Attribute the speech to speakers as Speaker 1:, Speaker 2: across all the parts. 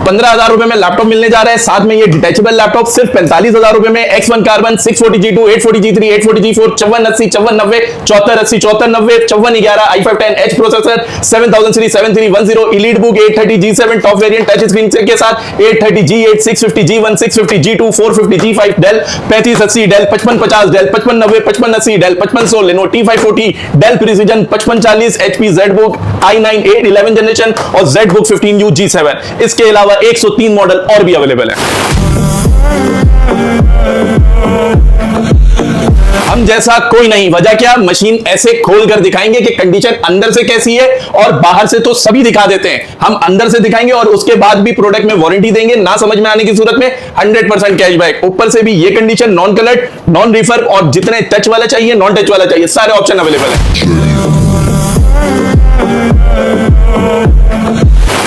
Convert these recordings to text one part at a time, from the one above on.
Speaker 1: 15,000 रुपए में लैपटॉप मिलने जा रहा है, साथ में ये डिटैचेबल लैपटॉप सिर्फ 45,000 रुपए में। X1 carbon 640G2 840G3 840G4 5480 5490 7480 7490 5411 i5 10H processor 7000 series 7310 elite book 830G7 top variant touch screen के साथ 830G8 650 G1 650 G2 450 G5 del 3580 del 5550 del 5590 5580 del 5500 Lenovo T540 Dell precision 5540 HP ZBook i9 8 11 generation और ZBook 15U G7। इसके अलावा 103 model और भी available है। हम जैसा कोई नहीं, वजह क्या, मशीन ऐसे खोल कर दिखाएंगे कि कंडीशन अंदर से कैसी है, और बाहर से तो सभी दिखा देते हैं, हम अंदर से दिखाएंगे और उसके बाद भी प्रोडक्ट में वारंटी देंगे। ना समझ में आने की सूरत में 100% कैशबैक, ऊपर से भी ये condition non colour non refer, और जितने टच वाला चाहिए नॉन टच वाला चाहिए सारे ऑप्शन अवेलेबल है।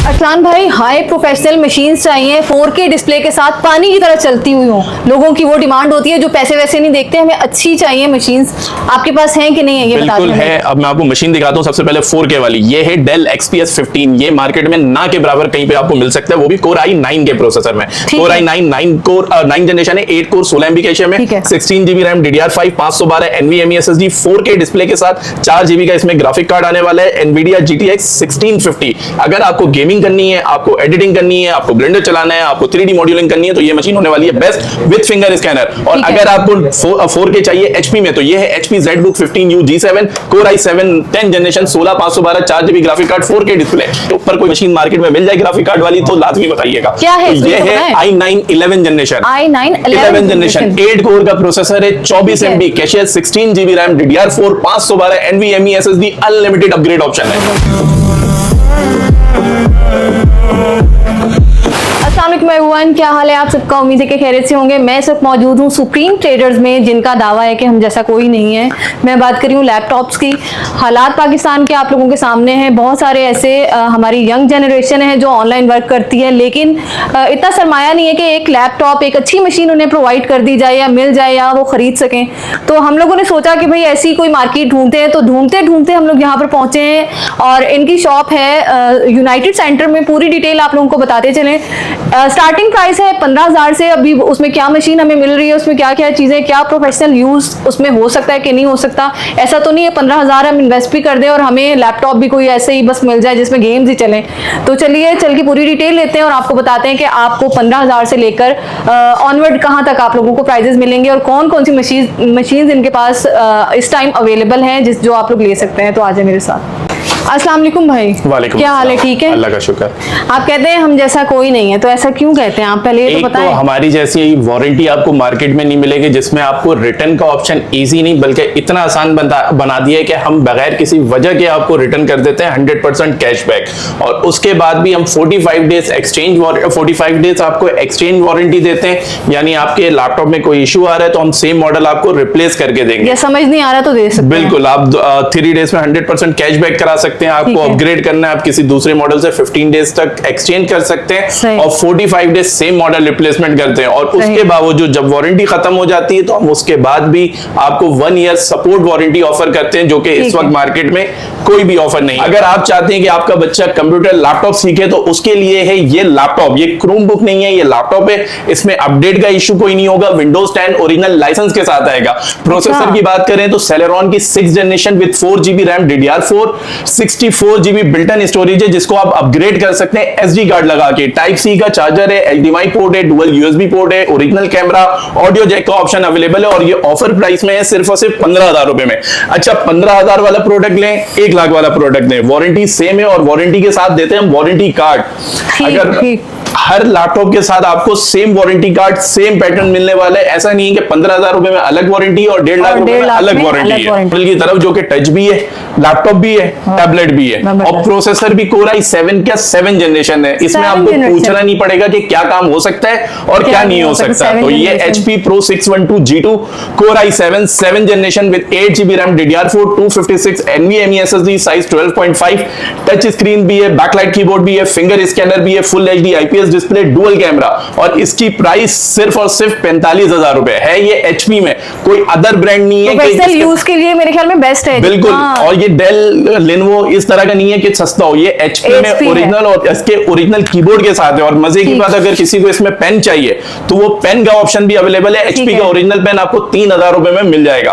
Speaker 2: अरसलान भाई, हाई प्रोफेशनल मशीन्स चाहिए 4K डिस्प्ले के साथ, पानी की तरह चलती हुई हो, लोगों की वो डिमांड होती है जो पैसे वैसे नहीं देखते, हमें अच्छी चाहिए मशीन्स। आपके पास हैं कि नहीं है, ये
Speaker 1: बिल्कुल है। अब मैं आपको मशीन दिखाता हूं। सबसे पहले 4K वाली, ये है Dell XPS 15। ये मार्केट में ना के बराबर कहीं पे आपको मिल सकता है, वो भी Core i9 के प्रोसेसर में। Core i9 9 जनरेशन है, 8 कोर 16 MB कैशे में, 16GB RAM DDR5 512 NVMe SSD 4K display के साथ 4GB का इसमें ग्राफिक कार्ड आने वाला है, Nvidia GTX 1650। अगर आपको गेमिंग करनी है, आपको एडिटिंग करनी है, आपको ब्लेंडर चलाना है, आपको 3D मॉड्यूलिंग करनी है, तो ये मशीन होने वाली है बेस्ट विद फिंगर स्कैनर। और अगर आपको 4K चाहिए HP में, तो ये है HP ZBook 15U G7 Core i7 10 generation 16512 4GB graphic card 4K display. ऊपर कोई मशीन मार्केट में मिल जाए ग्राफिक कार्ड वाली तो लाजमी बताइएगा।
Speaker 2: क्या है?
Speaker 1: तो ये है i9 11 generation, i9 11 generation 8 core का प्रोसेसर है, 24 MB cache, 16GB RAM DDR4 512 NVMe SSD unlimited upgrade option है।
Speaker 2: अस्सलाम वालेकुम एवरीवन, क्या हाल है आप सबका? उम्मीद है कि खैरियत से होंगे। मैं सब मौजूद हूँ सुप्रीम ट्रेडर्स में, जिनका दावा है कि हम जैसा कोई नहीं है। मैं बात कर रही हूँ लैपटॉप्स की। हालात पाकिस्तान के आप लोगों के सामने हैं। बहुत सारे ऐसे हमारी यंग जनरेशन है जो ऑनलाइन वर्क करती है, लेकिन इतना सरमाया नहीं है कि एक लैपटॉप, एक अच्छी मशीन उन्हें प्रोवाइड कर दी जाए या मिल जाए या वो खरीद सकें। तो हम लोगों ने सोचा कि भाई ऐसी कोई मार्केट ढूंढते हैं, तो ढूंढते ढूंढते हम लोग यहाँ पर पहुंचे हैं और इनकी शॉप है यूनाइटेड सेंटर में। पूरी डिटेल आप लोगों को बताते चलें। स्टार्टिंग प्राइस है 15,000 से। अभी उसमें क्या मशीन हमें मिल रही है, उसमें क्या क्या चीजें, क्या प्रोफेशनल यूज उसमें हो सकता है कि नहीं हो सकता। ऐसा तो नहीं है 15,000 हम इन्वेस्ट भी कर दें और हमें लैपटॉप भी कोई ऐसे ही बस मिल जाए जिसमें गेम्स ही चलें। तो चलिए चल के पूरी डिटेल लेते हैं और आपको बताते हैं कि आपको 15,000 से लेकर ऑनवर्ड कहाँ तक आप लोगों को प्राइजेस मिलेंगे और कौन कौन सी मशीन इनके पास इस टाइम अवेलेबल हैं जो आप लोग ले सकते हैं। तो आ जाए मेरे साथ। अस्सलाम वालेकुम भाई, क्या हाल है? ठीक है,
Speaker 1: अल्लाह का शुक्र।
Speaker 2: आप कहते हैं हम जैसा कोई नहीं है, तो ऐसा क्यों कहते हैं आप? पहले ये तो बताएं।
Speaker 1: तो हमारी जैसी वारंटी आपको मार्केट में नहीं मिलेगी, जिसमें आपको रिटर्न का ऑप्शन इजी नहीं बल्कि इतना आसान बना दिया है कि हम बगैर किसी वजह के आपको रिटर्न कर देते हैं 100% कैशबैक। और उसके बाद भी हम 45 डेज आपको एक्सचेंज वारंटी देते हैं। यानी आपके लैपटॉप में कोई इशू आ रहा है तो हम सेम मॉडल आपको रिप्लेस करके देंगे।
Speaker 2: या समझ नहीं आ रहा तो दे सकते हैं।
Speaker 1: बिल्कुल, आप 3 डेज में 100% कैशबैक करा सकते हैं। आपको अपग्रेड करना है, आप किसी दूसरे मॉडल से 15 डेज तक एक्सचेंज कर सकते हैं और 45 डेज सेम मॉडल रिप्लेसमेंट करते हैं। और उसके बावजूद जब वारंटी खत्म हो जाती है तो हम उसके बाद भी आपको 1 ईयर सपोर्ट वारंटी ऑफर करते हैं, जो कि इस वक्त मार्केट में कोई भी ऑफर नहीं। अगर आप चाहते हैं कि आपका बच्चा कंप्यूटर लैपटॉप सीखे तो उसके लिए है ये लैपटॉप। ये क्रोमबुक नहीं है, ये लैपटॉप है। इसमें अपडेट का इशू कोई नहीं होगा। विंडोज 10 ओरिजिनल लाइसेंस के साथ आएगा। प्रोसेसर की बात करें तो Celeron की 6 generation with 4GB RAM DDR4 64GB built-in storage है, जिसको आप अपग्रेड कर सकते हैं SD कार्ड लगा के। टाइप C का चार्जर है, HDMI पोर्ट है, डुअल USB पोर्ट है, ओरिजिनल कैमरा, ऑडियो जैक का ऑप्शन अवेलेबल है। और ये ऑफर प्राइस में है सिर्फ और सिर्फ 15,000 रुपए में। अच्छा, 15,000 वाला प्रोडक्ट लें, 1 लाख वाला प्रोडक्ट लें, वारंटी सेम है और वारंटी के साथ देते हैं हम वारंटी कार्ड। अगर हर लैपटॉप के साथ आपको same warranty card, same pattern मिलने वाला है। ऐसा नहीं है कि 15,000 रुपए में अलग वारंटी और 1.5 लाख रुपए में अलग वारंटी है। एप्पल की तरफ जो कि टच भी है, लैपटॉप भी है, टैबलेट भी है और प्रोसेसर भी Core i7 का 7 जनरेशन है। इसमें आपको पूछना नहीं पड़ेगा कि क्या काम हो सकता है और क्या नहीं हो सकता। तो ये HP Pro 612 G2 Core i7 7 generation with 8GB RAM DDR4 256 NVMe SSD size 12.5, touch screen भी है, बैकलाइट कीबोर्ड भी है, फिंगर स्कैनर भी है, full HD IPS IPS display, dual camera, और इसकी प्राइस सिर्फ और सिर्फ 45,000 रुपए है। ये HP में, कोई अदर ब्रांड नहीं है।
Speaker 2: प्रोफेशनल यूज के लिए मेरे ख्याल में बेस्ट है।
Speaker 1: बिल्कुल। और ये डेल, लेनोवो इस तरह का नहीं है कि सस्ता हो, ये HP में ओरिजिनल और इसके ओरिजिनल कीबोर्ड के साथ है। और मजे की बात, अगर किसी को इसमें पेन चाहिए तो वो पेन का ऑप्शन भी अवेलेबल है। HP का ओरिजिनल पेन आपको 3,000 रुपए में मिल जाएगा।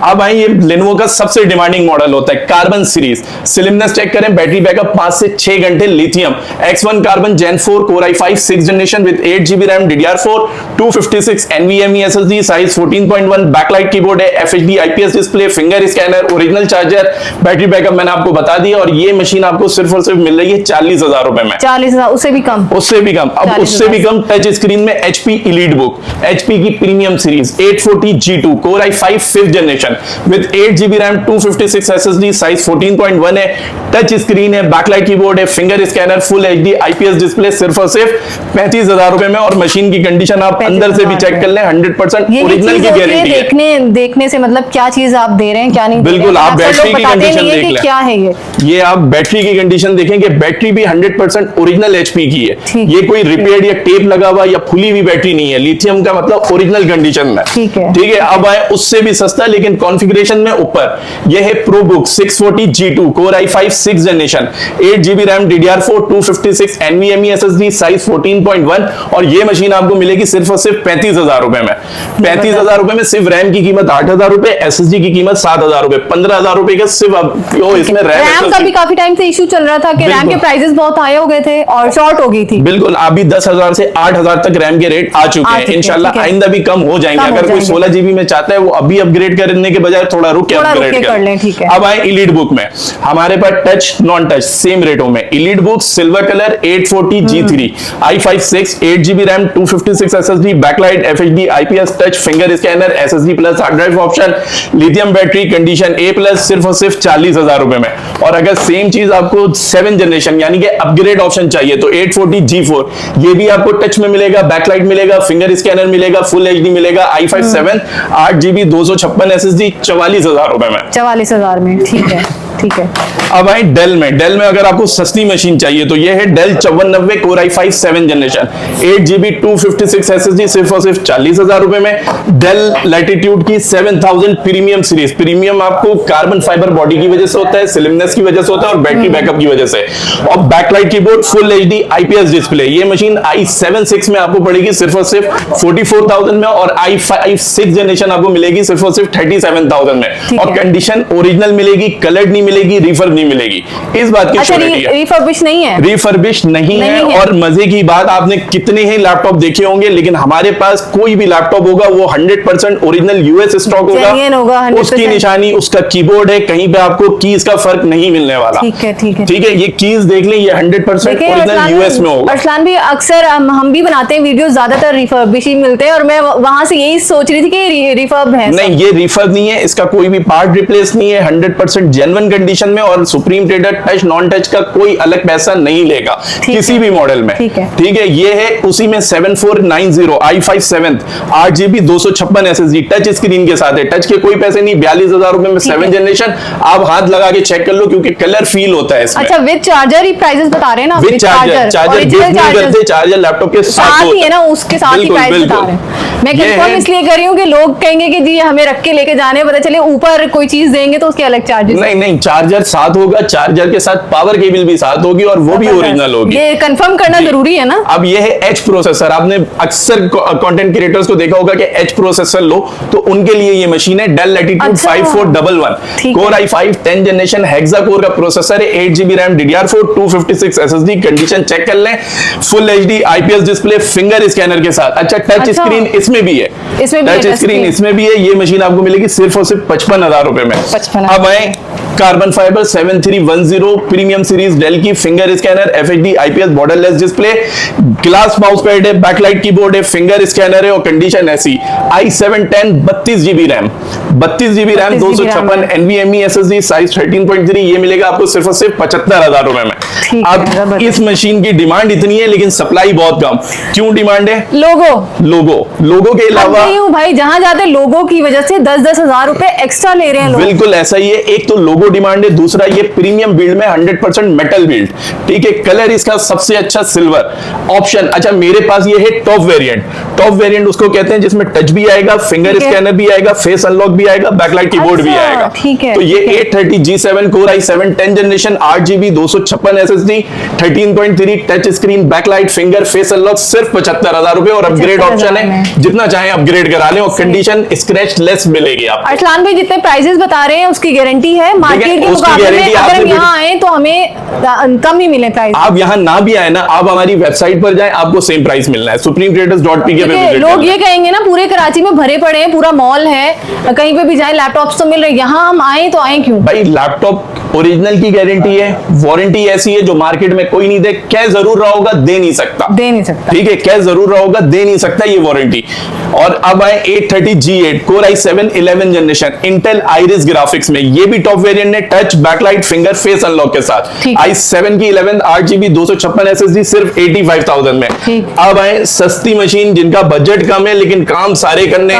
Speaker 1: अब ये लेनोवो का सबसे डिमांडिंग मॉडल होता है कार्बन सीरीज। स्लिमनेस चेक करें, बैटरी बैकअप 5 से 6 घंटे, lithium X1 carbon Gen 4 Core i5 6th generation with 8GB RAM, DDR4, 256 NVMe SSD, size 14.1, backlight keyboard है, FHD IPS display, finger scanner, original charger, battery backup मैंने आपको बता दिया। और ये मशीन आपको सिर्फ और सिर्फ मिल रही है 40,000 रुपए में।
Speaker 2: 40,000, उससे भी कम?
Speaker 1: उससे भी कम। अब उससे भी कम टच स्क्रीन में HP EliteBook, HP की premium series 840 G2 Core i5 5th generation with 8GB RAM, 256 SSD, size 14.1 है, टच स्क्रीन है, बैकलाइट कीबोर्ड है, finger scanner, full HD IPS display, सिर्फ और सिर्फ 35,000 रुपए में। और मशीन की कंडीशन आप अंदर से भी चेक कर लें, 100% ओरिजिनल की गारंटी है।
Speaker 2: देखने से मतलब क्या चीज आप दे रहे हैं, क्या नहीं।
Speaker 1: बिल्कुल, आप बैटरी की कंडीशन देख लें।
Speaker 2: क्या है ये
Speaker 1: आप बैटरी की कंडीशन देखेंगे, बैटरी भी 100% ओरिजिनल HP की है। ये कोई रिपेयर्ड या टेप लगा हुआ या खुली हुई बैटरी नहीं है। लिथियम का मतलब ओरिजिनल कंडीशन में। ठीक है। अब आए उससे भी सस्ता लेकिन कॉन्फ़िगरेशन में ऊपर, ये है ProBook 640 G2 Core i5 6th generation, 8GB RAM, DDR4, 256 NVMe SSD, size 14.1। और ये मशीन आपको मिलेगी सिर्फ और सिर्फ 35,000 रुपए में। 35,000 रुपए में सिर्फ रैम की कीमत 8,000 रुपए, SSD की कीमत 7,000 रुपए, 15,000 रुपए का सिर्फ। अब इसमें
Speaker 2: रैम का भी काफी टाइम से इशू चल रहा था कि रैम के प्राइसेस बहुत हाई हो गए थे और शॉर्ट हो गई थी।
Speaker 1: बिल्कुल, अभी 10,000 से 8,000 तक रैम के रेट आ चुके हैं। इंशाल्लाह आइंदा भी कम हो जाएंगे। अगर कोई 16GB में चाहता है वो अभी अपग्रेड करने के बजाय थोड़ा रुक के अपग्रेड कर ले। अब आए EliteBook में, हमारे पास टच नॉन टच सेम रेटों में EliteBook silver colour 840 G3 i5 6, 8GB RAM, 256 SSD, backlight, FHD IPS touch, finger scanner, SSD plus hard drive option, lithium battery, condition A+, सिर्फ और सिर्फ 40,000 रुपए में। और अगर सेम चीज आपको 7th जनरेशन यानी कि अपग्रेड ऑप्शन चाहिए तो 840 G4, ये भी आपको टच में मिलेगा, बैकलाइट मिलेगा, फिंगर स्कैनर मिलेगा, फुल HD मिलेगा, i5 7, 8GB 256 SSD, 44,000 रुपए में।
Speaker 2: 44,000 में, ठीक है।
Speaker 1: अब आए डेल में अगर आपको सस्ती मशीन चाहिए तो ये है del 5490 Core i5 7th generation, 8GB 256 SSD, सिर्फ और सिर्फ 40,000 रुपए में। डेल लैटिट्यूड की 7000 प्रीमियम सीरीज, प्रीमियम आपको कार्बन फाइबर बॉडी की वजह से होता है, स्लिमनेस की वजह से होता है और बैटरी बैकअप की वजह से। और backlight keyboard, full HD IPS display. ये मशीन i7 6 में आपको पड़ेगी सिर्फ और सिर्फ 44,000 में, और i5 6th जनरेशन आपको मिलेगी सिर्फ और सिर्फ 37,000 में। और कंडीशन ओरिजिनल मिलेगी, कलर्ड नहीं मिलेगी, रिफर्ब नहीं मिलेगी। इस बात की श्योरिटी है।
Speaker 2: रिफर्बिश नहीं है,
Speaker 1: रिफर्बिश नहीं है। और मजे की बात, आपने कितने ही लैपटॉप देखे होंगे लेकिन हमारे पास कोई भी लैपटॉप होगा वो 100% ओरिजिनल US स्टॉक होगा, उसकी निशानी, उसका कीबोर्ड है, कहीं पे आपको कीज का फर्क नहीं मिलने वाला। ठीक है। ये कीज देख लें, ये 100% ओरिजिनल US में होगा।
Speaker 2: अरसलान भी अक्सर हम भी बनाते हैं वीडियो, ज्यादातर रिफर्बिश ही मिलते हैं और मैं वहां से यही सोच रही थी कि रिफर्ब है।
Speaker 1: नहीं, ये रिफर्ब नहीं है, इसका कोई भी पार्ट रिप्लेस नहीं है, 100% जेन्युइन कंडीशन में। और supreme trader touch non touch का कोई अलग पैसा नहीं लेगा किसी भी मॉडल में। ठीक है। ये है उसी में 7490 i5 7th 8GB 256 SSD, touch screen के साथ है। टच के कोई पैसे नहीं, 42,000 रुपए में 7th जनरेशन। आप हाथ लगा के चेक कर लो क्योंकि कलर फील होता है इसमें।
Speaker 2: अच्छा, विद चार्जर ही प्राइसेस बता रहे हैं ना?
Speaker 1: विद चार्जर गिफ्ट नहीं करते, चार्जर लैपटॉप के साथ
Speaker 2: ही है ना, उसके साथ ही प्राइस बता रहे हैं। मैं कंफर्म इसलिए कर रही हूँ कि लोग कहेंगे कि जी हमें रख के लेके जाने, पता चले ऊपर कोई चीज देंगे तो उसके अलग चार्जेस।
Speaker 1: नहीं, चार्जर साथ होगा, चार्जर के साथ पावर केबल भी साथ होगी और वो भी ओरिजिनल होगी।
Speaker 2: ये कंफर्म करना जरूरी है ना।
Speaker 1: अब ये है H प्रोसेसर। आपने अक्सर कंटेंट क्रिएटर्स को देखा होगा कि H प्रोसेसर लो तो उनके लिए ये मशीन है Dell Latitude 5411 Core i5 10th generation hexa core का प्रोसेसर है, 8GB RAM, DDR4, 256 SSD, condition check कर लें, full HD IPS display, finger scanner के साथ। अच्छा, टच स्क्रीन इसमें भी है, टच स्क्रीन इसमें भी है। ये मशीन आपको मिलेगी सिर्फ और सिर्फ 55,000 रुपए में। अब आए carbon fibre 7310 premium series Dell की, finger scanner, FHD IPS borderless display, glass mouse pad है, बैकलाइट कीबोर्ड है, फिंगर स्कैनर है और कंडीशन ऐसी i7 10 32GB RAM, 32 GB RAM 256 NVMe SSD size 13.3 ये मिलेगा आपको सिर्फ और सिर्फ 75,000 रुपए में। अब इस मशीन की डिमांड इतनी है लेकिन सप्लाई बहुत कम। क्यों डिमांड है? लोगो के अलावा
Speaker 2: भाई जहां जाते लोगो की वजह से 10-10 हजार रुपए एक्स्ट्रा ले रहे हैं लोग।
Speaker 1: बिल्कुल ऐसा ही है, एक तो लोगो डिमांड है, दूसरा ये प्रीमियम बिल्ड में 100% मेटल बिल्ड, ठीक है। कलर इसका सबसे अच्छा सिल्वर ऑप्शन। अच्छा मेरे पास ये है टॉप वेरिएंट उसको कहते हैं जिसमें टच भी आएगा, फिंगर स्कैनर भी आएगा, फेस अनलॉक भी आएगा, बैकलाइट कीबोर्ड भी आएगा। तो ये 830 G7 Core i7 10 generation 8GB 256 SSD 13.3 touch screen, backlight, finger, face unlock सिर्फ 75,000 रुपए और अपग्रेड ऑप्शन है, जितना चाहे अपग्रेड करा लें और कंडीशन स्क्रैच लेस मिलेगी आपको।
Speaker 2: अरसलान भाई जितने प्राइसेस बता रहे हैं उसकी गारंटी है मार्केट के मुकाबले में, अगर हम यहाँ आए तो हमें कम ही मिले प्राइस।
Speaker 1: आप यहाँ ना भी आए ना, आप हमारी वेबसाइट पर जाएं, आपको सेम प्राइस मिलना है supremecreators.pk पे।
Speaker 2: लोग ये कहेंगे ना पूरे कराची में भरे पड़े हैं, पूरा मॉल है, कहीं पे भी जाए लैपटॉप्स तो मिल रहे हैं, यहाँ हम आए तो आए क्यों?
Speaker 1: भाई लैपटॉप ओरिजिनल की गारंटी है, वारंटी ऐसी है जो मार्केट में कोई नहीं दे, कह जरूर रहा होगा दे नहीं सकता, ठीक है, कह जरूर रहा होगा दे नहीं सकता ये वारंटी। और अब आए 830 G8 Core i7 11 generation Intel Iris graphics में, ये भी टॉप वेरिएंट है, touch, backlight, finger, face unlock के साथ। i7 की 11 8GB 256 SSD सिर्फ 85,000 में। अब आए सस्ती मशीन जिनका बजट कम है लेकिन काम सारे करने,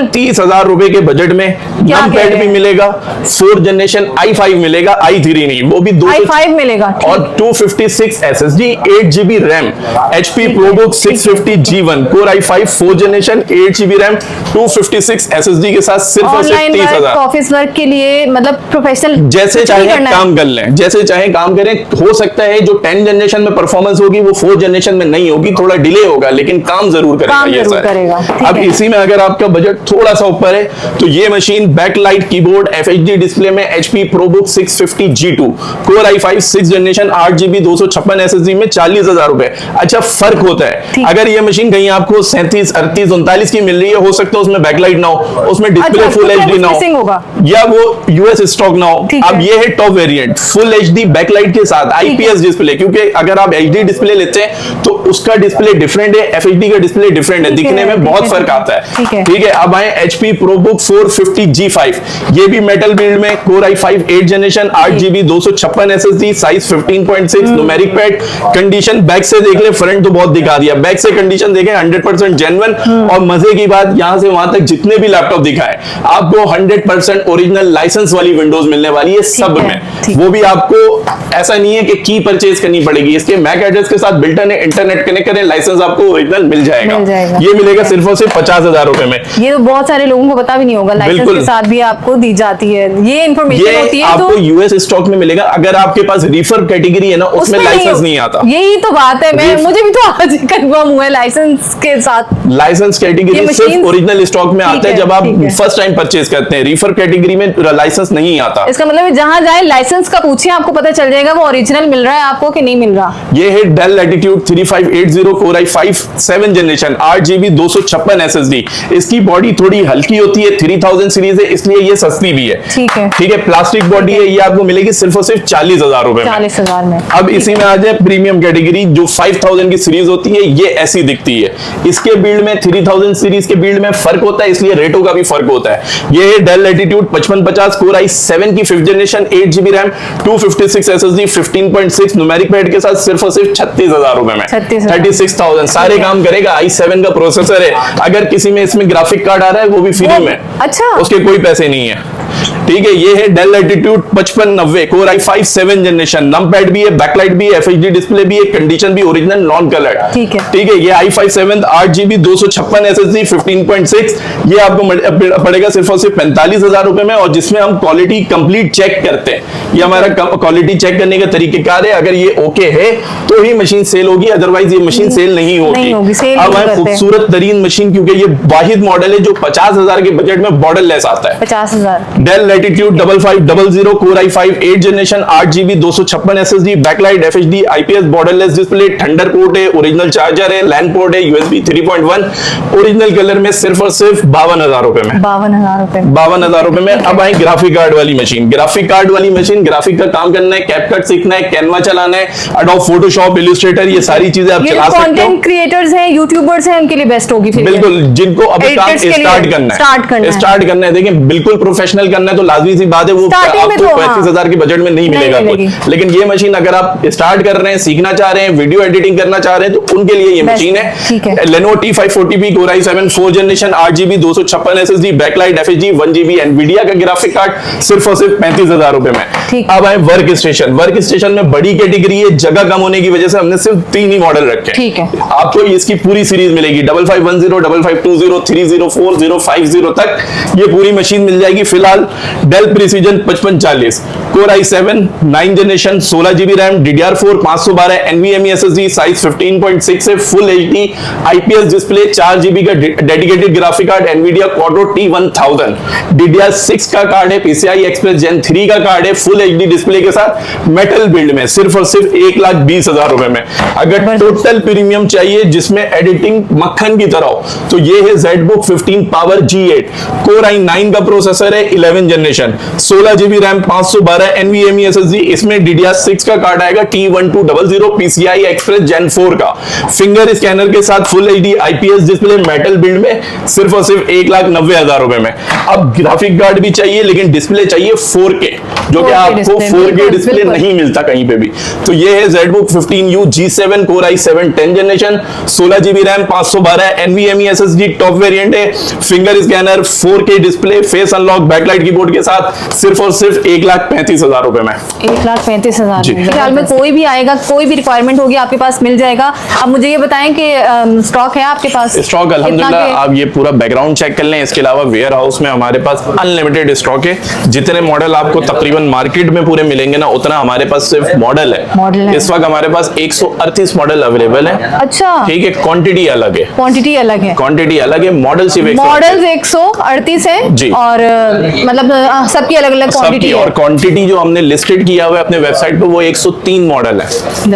Speaker 1: 30,000 रुपए के बजट में नमपैड भी मिलेगा, 4 जनरेशन i5 मिलेगा, i3 नहीं, वो भी i5
Speaker 2: मिलेगा
Speaker 1: और 256 SSD 8GB RAM, HP ProBook 650 G1 Core i5 4 generation 8GB RAM 256 SSD के साथ सिर्फ और सिर्फ 30,000।
Speaker 2: ऑफिस वर्क के लिए मतलब प्रोफेशनल
Speaker 1: जैसे चाहे काम कर लें, जैसे चाहे काम करें। हो सकता है जो 10 जनरेशन में परफॉर्मेंस होगी वो 4 जनरेशन में नहीं होगी, थोड़ा डिले होगा लेकिन काम जरूर करेगा। अब इसी में अगर आपका बजट थोड़ा सा ऊपर है तो ये machine backlight keyboard, FHD display में HP ProBook 650 G2 Core i5 6 generation 8GB 256 SSD में 40,000 रुपए। अच्छा फर्क होता है, अगर ये मशीन कहीं आपको 37, 38, 39 की मिल रही है, हो सकता है उसमें बैकलाइट ना हो, उसमें डिस्प्ले फुल HD ना हो, या वो US स्टॉक ना हो। अब ये है top variant full HD backlight के साथ IPS डिस्प्ले, क्योंकि अगर आप HD डिस्प्ले लेते हैं तो उसका डिस्प्ले डिफरेंट है, FHD का डिस्प्ले डिफरेंट है, दिखने में बहुत फर्क आता है, ठीक है। अब आए HP ProBook 450 G5, ये भी मेटल बिल्ड में, Core i5 8 generation 8GB 256 SSD size 15.6 numeric pad, condition back से देख ले, फ्रंट तो बहुत दिखा दिया, बैक से कंडीशन देखें 100% जेन्युइन। और मजे की बात यहां से वहां तक जितने भी लैपटॉप दिखाए आपको 100% ओरिजिनल लाइसेंस वाली विंडोज मिलने वाली है सब में, वो भी आपको ऐसा नहीं है कि की परचेज करनी पड़ेगी, इसके मैक एड्रेस के साथ बिल्टन है, इंटरनेट कनेक्ट करें, लाइसेंस आपको ओरिजिनल मिल जाएगा। ये मिलेगा सिर्फ और सिर्फ 50,000 रुपए में।
Speaker 2: ये तो बहुत सारे लोगों को पता भी नहीं होगा, लाइसेंस के साथ भी आपको दी जाती है ये इन्फॉर्मेशन होती है,
Speaker 1: आपको यूएस स्टॉक में मिलेगा। अगर आपके पास रिफर कैटेगरी है ना, उसमें लाइसेंस नहीं आता।
Speaker 2: यही तो बात है, मुझे भी तो आज कंफर्म हुआ है लाइसेंस के साथ।
Speaker 1: लाइसेंस कैटेगरी सिर्फ ओरिजिनल स्टॉक में आता है जब आप फर्स्ट टाइम परचेज करते हैं, रिफर कैटेगरी में लाइसेंस नहीं आता।
Speaker 2: इसका मतलब जहां जाए लाइसेंस का पूछिए, आपको पता चल जाएगा वो ओरिजिनल मिल रहा है आपको कि नहीं मिल रहा।
Speaker 1: ये है Dell Latitude 3580 Core i5 7 generation 8GB 256 SSD। इसकी बॉडी थोड़ी हल्की होती है, 3000 सीरीज है, इसलिए ये सस्ती भी है, ठीक है। प्लास्टिक बॉडी है, ये आपको मिलेगी सिर्फ और सिर्फ 40,000 रुपए में।
Speaker 2: 40,000 में।
Speaker 1: अब इसी में आ जाए प्रीमियम कैटेगरी, जो 5000 की सीरीज होती है, ये ऐसी दिखती है। इसके बिल्ड में 3000 सीरीज के बिल्ड में फर्क होता है, इसलिए रेटों का भी फर्क होता है। ये है Dell Latitude 5550 Core i7 की 5th generation 8GB RAM 256 SSD 15.6 numeric pad के साथ सिर्फ और सिर्फ 36,000 रुपए में। 36,000 सारे काम करेगा। i7 का प्रोसेसर है, अगर किसी में इसमें ग्राफिक कार्ड आ रहा है वो भी फ्री में,
Speaker 2: अच्छा उसके
Speaker 1: कोई पैसे नहीं है, ठीक है। ये है Dell Latitude 5590 Core i5 7 generation, numpad भी है, बैकलाइट भी है, FHD डिस्प्ले भी है, कंडीशन भी ओरिजिनल नॉन कलर, ठीक है। ये i5 7 8GB 256 SSD 15.6, ये आपको पड़ेगा सिर्फ और सिर्फ 45,000 रुपए में, और जिसमें हम क्वालिटी कंप्लीट चेक करते हैं। ये हमारा क्वालिटी चेक करने का तरीकेकार है, अगर ये ओके है तो ही मशीन सेल होगी, अदरवाइज ये मशीन सेल नहीं होगी। अब है खूबसूरत तरीन मशीन, क्योंकि ये वाहिद मॉडल है जो 50,000 के बजट में बॉर्डर लेस आता है।
Speaker 2: 50,000
Speaker 1: Dell Latitude 5500 Core i5 8 generation 8GB 256 SSD backlight FHD IPS borderless display thunder port है, ओरिजिनल चार्जर है, लैन पोर्ट है, USB 3.1 ओरिजिनल कलर में सिर्फ और सिर्फ 52,000 रुपए में। 52,000 रुपए में। अब आए ग्राफिक कार्ड वाली मशीन। ग्राफिक कार्ड वाली मशीन, ग्राफिक का काम करना है, कैपकट सीखना है, कैनवा चलाना है, एडोब फोटोशॉप, इलस्ट्रेटर, ये सारी चीजें आप चला सकते हो।
Speaker 2: कंटेंट क्रिएटर्स हैं, यूट्यूबर्स हैं, उनके लिए बेस्ट होगी फिर।
Speaker 1: बिल्कुल, जिनको अभी काम स्टार्ट करना है, देखिए बिल्कुल प्रोफेशनल करना है तो लाजमी सी बात है वो आपको 35,000 के बजट में नहीं मिलेगा कुछ। लेकिन ये मशीन अगर आप स्टार्ट कर रहे हैं, सीखना चाह रहे हैं, वीडियो एडिटिंग करना चाह रहे हैं तो उनके लिए ये मशीन है। Lenovo T540p Core i7 4 generation 8GB 256 SSD backlight FHD 1GB Nvidia का ग्राफिक कार्ड सिर्फ और सिर्फ 35,000 रुपए में। अब आए वर्क स्टेशन। वर्क स्टेशन में बड़ी कैटेगरी है, जगह कम होने की वजह से हमने सिर्फ 3 ही मॉडल रखे।
Speaker 2: ठीक है,
Speaker 1: आपको इसकी पूरी सीरीज मिलेगी 5510, 5520, 3040, 50 तक ये पूरी मशीन मिल जाएगी। फिलहाल Dell precision 5540 Core i7 9 generation 16GB RAM DDR4 512 NVMe SSD size 15.6 है, full HD IPS display 4GB का dedicated graphic card Nvidia Quadro T1000 DDR6 का कार्ड है, PCI Express Gen 3 का कार्ड है, फुल HD डिस्प्ले के साथ metal build में सिर्फ और सिर्फ 1,20,000 रुपए में। अगर टोटल प्रीमियम चाहिए जिसमें एडिटिंग मक्खन की तरह हो तो ये है ZBook 15 Power G8 Core i9 का प्रोसेसर है, 11 generation 16GB RAM 512 NVMe SSD, इसमें DDR6 का कार्ड आएगा T1200 PCI Express Gen 4 का, फिंगर स्कैनर के साथ full HD IPS display metal build में सिर्फ और सिर्फ 1,90,000 रुपए में। अब ग्राफिक कार्ड भी चाहिए लेकिन डिस्प्ले चाहिए 4K, जो कि आपको 4K डिस्प्ले नहीं मिलता कहीं पे भी। तो ये है ZBook 15U G7 Core i7 10 generation 16GB RAM 512 NVMe SSD top variant है, finger scanner 4K display face unlock backlight keyboard के साथ सिर्फ और सिर्फ 1,35,000 रुपए में।
Speaker 2: 1,35,000 ख्याल में कोई भी आएगा, कोई भी रिक्वायरमेंट होगी आपके पास मिल जाएगा। अब मुझे ये बताएं कि स्टॉक है आपके पास?
Speaker 1: स्टॉक अल्हम्दुलिल्लाह आप ये पूरा बैकग्राउंड चेक कर लें। इसके अलावा वेयर हाउस में हमारे पास अनलिमिटेड स्टॉक है। जितने मॉडल आपको तकरीबन मार्केट में पूरे मिलेंगे ना उतना हमारे पास सिर्फ मॉडल है। इस वक्त हमारे पास 138 मॉडल अवेलेबल है।
Speaker 2: अच्छा,
Speaker 1: ठीक है, क्वांटिटी अलग है, क्वांटिटी अलग है, मॉडल सिर्फ
Speaker 2: 138 है जी। और मतलब सबकी अलग अलग क्वांटिटी
Speaker 1: और क्वांटिटी जो हमने लिस्टेड किया हुआ है अपने वेबसाइट पे वो 103 मॉडल है।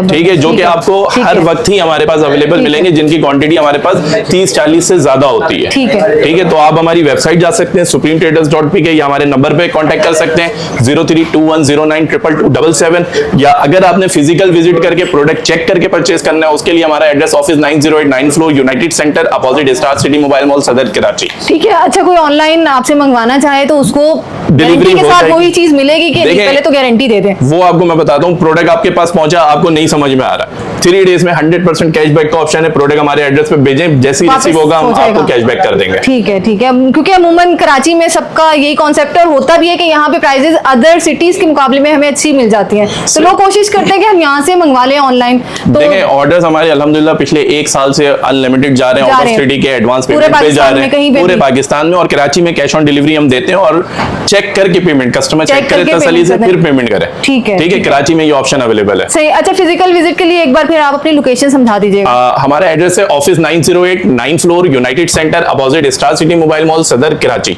Speaker 1: ठीक है, जो कि आपको हर वक्त ही हमारे पास अवेलेबल मिलेंगे, जिनकी क्वांटिटी हमारे पास 30-40 से ज्यादा होती है। ठीक है, तो आप हमारी वेबसाइट जा सकते हैं supremetraders.pk या हमारे नंबर पे कांटेक्ट कर सकते हैं 0321092277, या अगर आपने फिजिकल विजिट करके प्रोडक्ट चेक करके परचेज करना है उसके लिए हमारा address office 908 9 floor United centre opposite star city mobile mall सदर कराची।
Speaker 2: ठीक है, अच्छा कोई ऑनलाइन आपसे मंगवाना चाहे तो उसको डिलीवरी के साथ वही चीज मिलेगी कि पहले तो गारंटी दे दें?
Speaker 1: वो आपको मैं बताता हूँ, प्रोडक्ट आपके पास पहुंचा, आपको नहीं समझ में आ रहा, 3 डेज में 100% कैशबैक का ऑप्शन है। प्रोडक्ट हमारे एड्रेस पे भेजें, जैसे ही रिसीव होगा हम आपको कैशबैक कर देंगे।
Speaker 2: ठीक है, क्योंकि अमूमन कराची में सबका यही कॉन्सेप्ट होता भी है कि यहाँ पे प्राइसेस अदर सिटीज के मुकाबले में हमें अच्छी मिल जाती हैं, तो लोग कोशिश करते हैं कि हम यहाँ से मंगवा लें ऑनलाइन। तो
Speaker 1: देखिए ऑर्डर्स हमारे अल्हम्दुलिल्लाह पिछले 1 साल से अनलिमिटेड जा रहे हैं, आउट ऑफ सिटी के एडवांस पेमेंट पे जा रहे हैं पूरे पाकिस्तान में, और कराची में कैश ऑन डिलीवरी हम देते हैं और चेक करके पेमेंट, कस्टमर चेक करे तसल्ली से फिर पेमेंट करे। ठीक है, कराची में ये ऑप्शन अवेलेबल है।
Speaker 2: सही। अच्छा, फिजिकल विजिट के लिए एक बार फिर आप अपनी लोकेशन समझा दीजिएगा।
Speaker 1: हमारा एड्रेस है office 908 9 floor United centre opposite star city mobile mall सदर कराची।